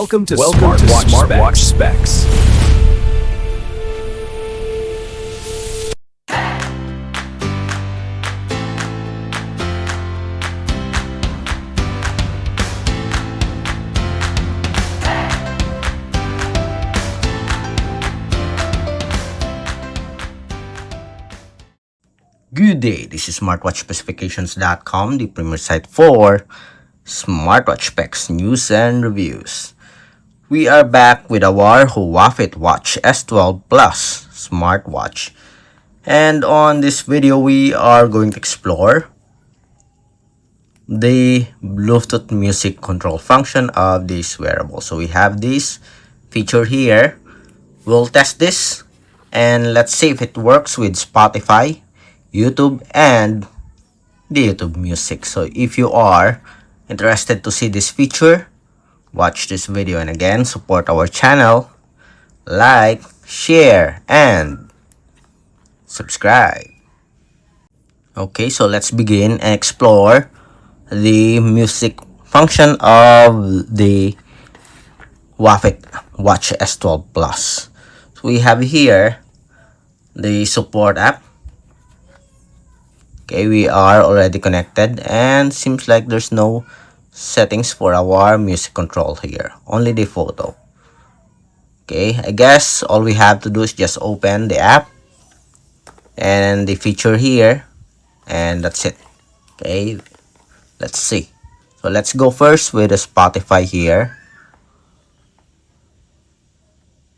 Welcome to Smartwatch Specs. Good day, this is smartwatchspecifications.com, the premier site for smartwatch specs, news, and reviews. We are back with our Huafit Watch S12 Plus smartwatch. And on this video, we are going to explore the Bluetooth music control function of this wearable. So we have this feature here. We'll test this and let's see if it works with Spotify, YouTube, and the YouTube music. So if you are interested to see this feature, watch this video, and again, support our channel, like, share, and subscribe. Okay, so let's begin and explore the music function of the Huafit Watch S12 Plus. So we have here the support app. Okay, we are already connected and seems like there's no settings for our music control here, only the photo. Okay, I guess all we have to do is just open the app and the feature here, and that's it. Okay, let's see. So let's go first with the Spotify here.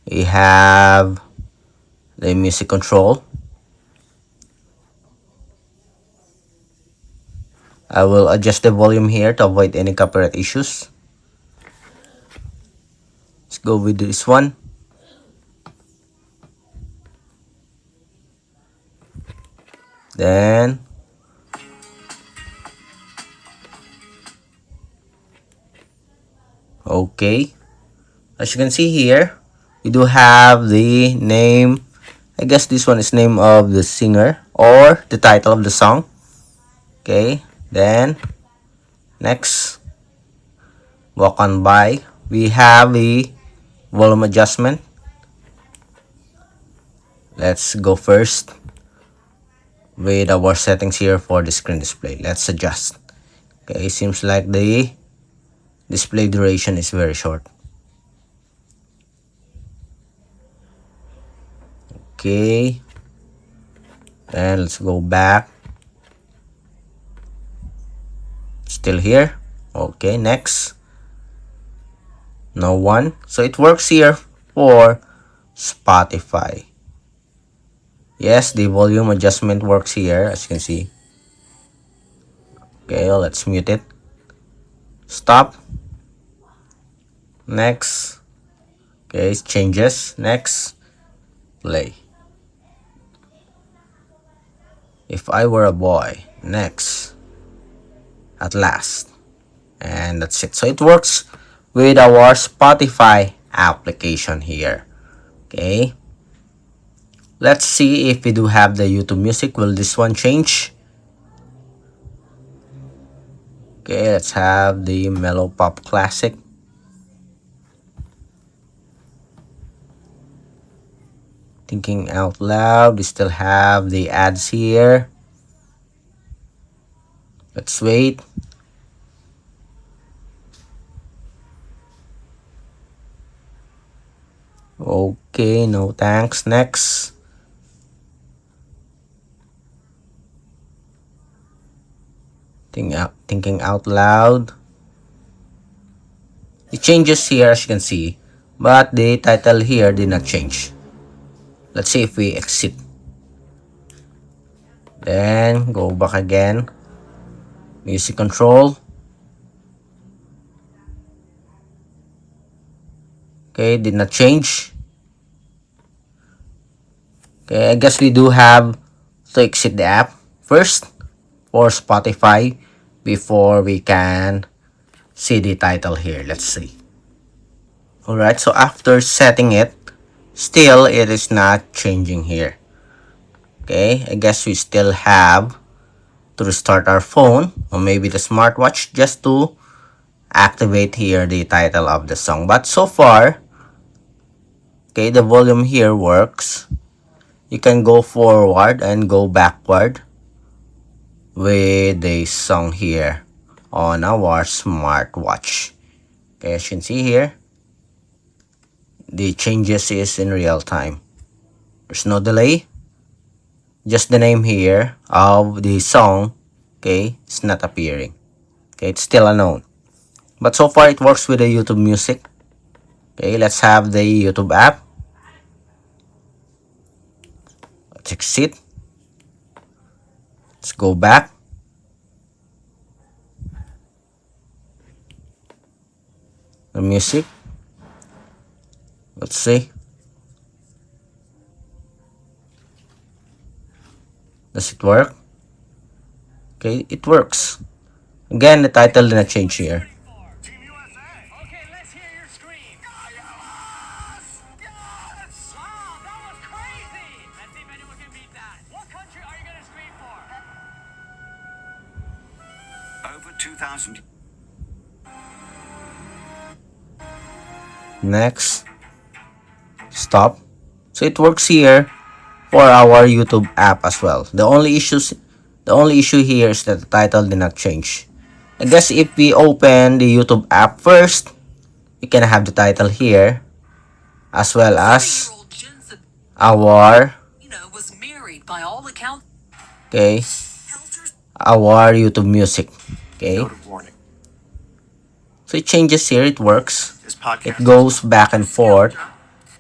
We have the music control. I will adjust the volume here to avoid any copyright issues. Let's go with this one. Then okay, as you can see here, we do have the name. I guess this one is name of the singer or the title of the song. Okay, then next, walk on by. We have the volume adjustment. Let's go first with our settings here for the screen display. Let's adjust. Okay, seems like the display duration is very short. Okay, and let's go back. Still here. Okay, next. No one. So it works here for Spotify. Yes, the volume adjustment works here, as you can see. Okay, let's mute it. Stop. Next. Okay, it changes. Next. Play. If I were a boy. Next. At last. And that's it. So it works with our Spotify application here. Okay, let's see if we do have the YouTube music. Will this one change? Okay, let's have the Mellow Pop Classic. Thinking Out Loud. We still have the ads here. Let's wait. Okay, no thanks. Next. Thinking Out Loud. It changes here, as you can see, but the title here did not change. Let's see if we exit. Then go back again. Music control. Okay, did not change. Okay, I guess we do have to exit the app first for Spotify before we can see the title here. Let's see. Alright, so after setting it, still it is not changing here. Okay, I guess we still have to restart our phone or maybe the smartwatch just to activate here the title of the song. But so far, okay, the volume here works. You can go forward and go backward with the song here on our smartwatch. Okay, as you can see here, the changes is in real time. There's no delay. Just the name here of the song, okay, it's not appearing. Okay, it's still unknown. But so far it works with the YouTube Music. Okay, let's have the YouTube app. Let's exit. Let's go back. The music. Let's see. Does it work? Okay, it works. Again, the title did not change here. Team USA. Okay, let's hear your scream. Yes! Wow, that was crazy! Let's see if anyone can beat that. What country are you gonna scream for? Over 2,000. Next. Stop. So it works here for our YouTube app as well. The only issue here is that the title did not change. I guess if we open the YouTube app first, we can have the title here as well as our okay, our YouTube Music. Okay, Note of warning. so it changes here. It works. This podcast It goes back and forth.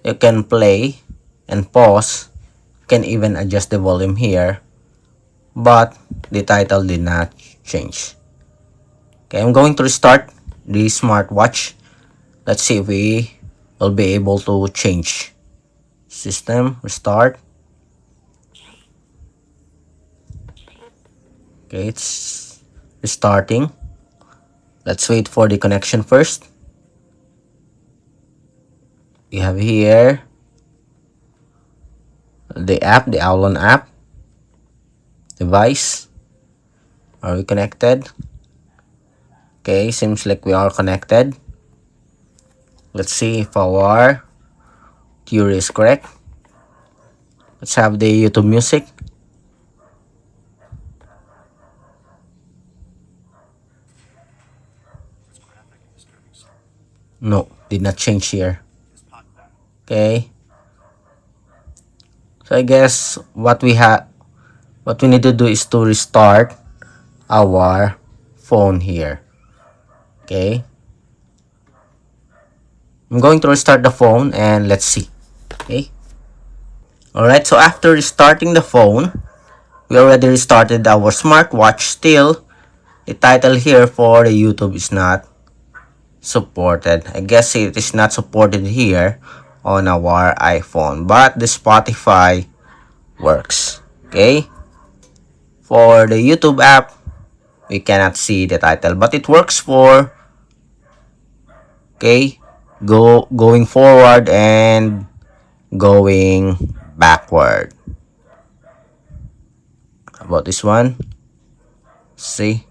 You can play and pause. You can even adjust the volume here, but the title did not change. Okay, I'm going to restart the smartwatch. Let's see if we will be able to change. System, restart. Okay, it's restarting. Let's wait for the connection first. We have here the app, the Owlon app. Device. Are we connected? Okay, seems like we are connected. Let's see if our theory is correct. Let's have the YouTube Music. No, did not change here. Okay. So I guess what we need to do is to restart our phone here. Okay. I'm going to restart the phone and let's see. Okay. Alright, so after restarting the phone, we already restarted our smartwatch. Still, the title here for the YouTube is not supported. I guess it is not supported here on our iPhone, but the Spotify works. Okay. For the YouTube app, we cannot see the title, but it works for okay, going forward and going backward. How about this one? See,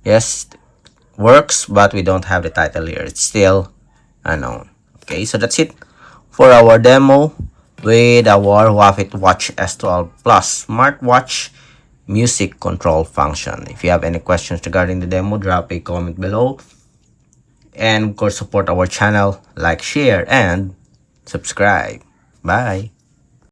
yes, works, but we don't have the title here. It's still unknown. Okay, so that's it for our demo with our Huafit Watch S12 Plus smartwatch music control function. If you have any questions regarding the demo, drop a comment below. And of course, support our channel, like, share, and subscribe. Bye.